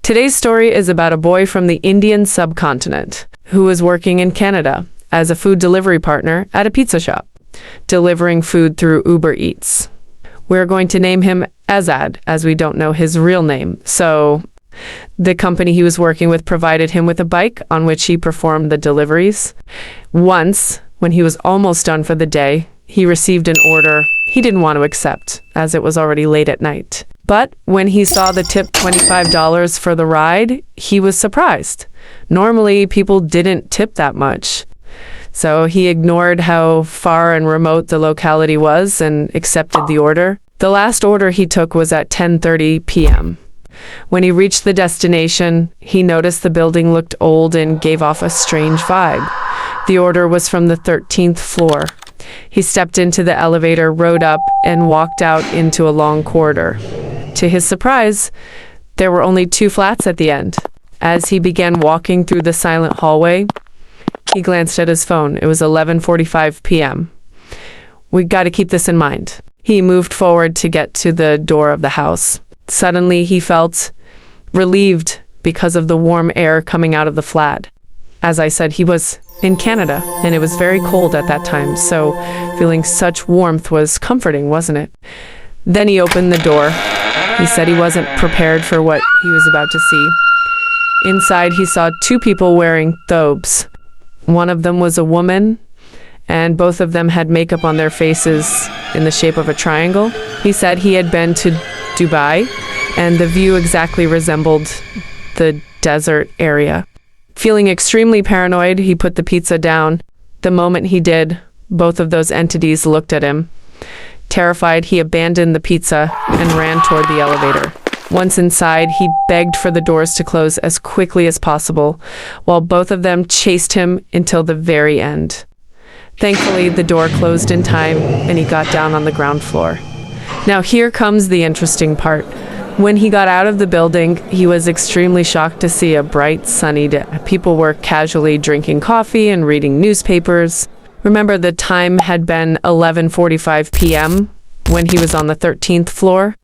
Today's story is about a boy from the Indian subcontinent who was working in Canada as a food delivery partner at a pizza shop, delivering food through Uber Eats. We're going to name him Azad, as we don't know his real name. So the company he was working with provided him with a bike on which he performed the deliveries. Once, when he was almost done for the day, he received an order he didn't want to accept, as it was already late at night. But when he saw the tip $25 for the ride, he was surprised. Normally, people didn't tip that much. So he ignored how far and remote the locality was and accepted the order. The last order he took was at 10:30 p.m. When he reached the destination, he noticed the building looked old and gave off a strange vibe. The order was from the 13th floor. He stepped into the elevator, rode up, and walked out into a long corridor. To his surprise, there were only 2 flats at the end. As he began walking through the silent hallway, he glanced at his phone. It was 11:45 p.m. We got to keep this in mind. He moved forward to get to the door of the house. Suddenly, he felt relieved because of the warm air coming out of the flat. As I said, he was in Canada, and it was very cold at that time, so feeling such warmth was comforting, wasn't it? Then he opened the door. He said he wasn't prepared for what he was about to see. Inside, he saw 2 people wearing thobes. One of them was a woman, and both of them had makeup on their faces in the shape of a triangle. He said he had been to Dubai, and the view exactly resembled the desert area. Feeling extremely paranoid, he put the pizza down. The moment he did, both of those entities looked at him. Terrified, he abandoned the pizza and ran toward the elevator. Once inside, he begged for the doors to close as quickly as possible, while both of them chased him until the very end. Thankfully, the door closed in time, and he got down on the ground floor. Now here comes the interesting part. When he got out of the building, he was extremely shocked to see a bright, sunny day. People were casually drinking coffee and reading newspapers. Remember, the time had been 11:45 p.m. when he was on the 13th floor.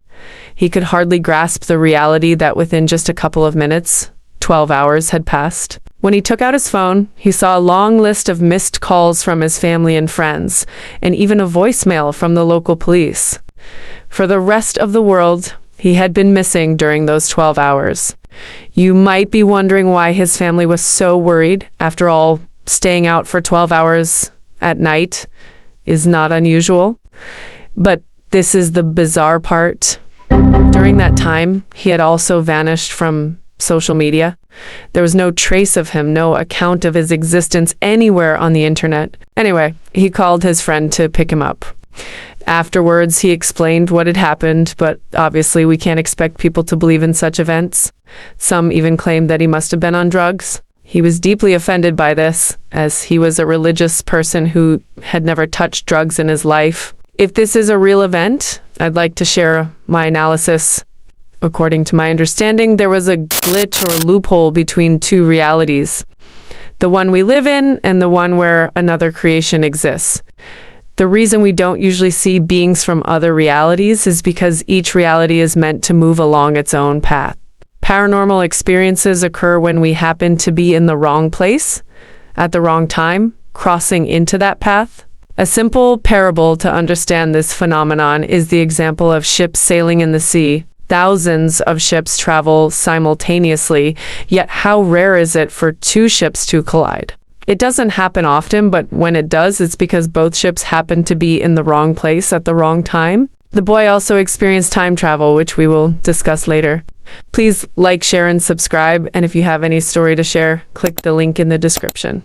He could hardly grasp the reality that within just a couple of minutes, 12 hours had passed. When he took out his phone, he saw a long list of missed calls from his family and friends, and even a voicemail from the local police. For the rest of the world, he had been missing during those 12 hours. You might be wondering why his family was so worried. After all, staying out for 12 hours at night is not unusual. But this is the bizarre part. During that time, he had also vanished from social media. There was no trace of him, no account of his existence anywhere on the internet. Anyway, he called his friend to pick him up. Afterwards, he explained what had happened, but obviously we can't expect people to believe in such events. Some even claimed that he must have been on drugs. He was deeply offended by this, as he was a religious person who had never touched drugs in his life. If this is a real event, I'd like to share my analysis. According to my understanding, there was a glitch or loophole between 2 realities. The one we live in and the one where another creation exists. The reason we don't usually see beings from other realities is because each reality is meant to move along its own path. Paranormal experiences occur when we happen to be in the wrong place, at the wrong time, crossing into that path. A simple parable to understand this phenomenon is the example of ships sailing in the sea. Thousands of ships travel simultaneously, yet how rare is it for 2 ships to collide? It doesn't happen often, but when it does, it's because both ships happen to be in the wrong place at the wrong time. The boy also experienced time travel, which we will discuss later. Please like, share, and subscribe, and if you have any story to share, click the link in the description.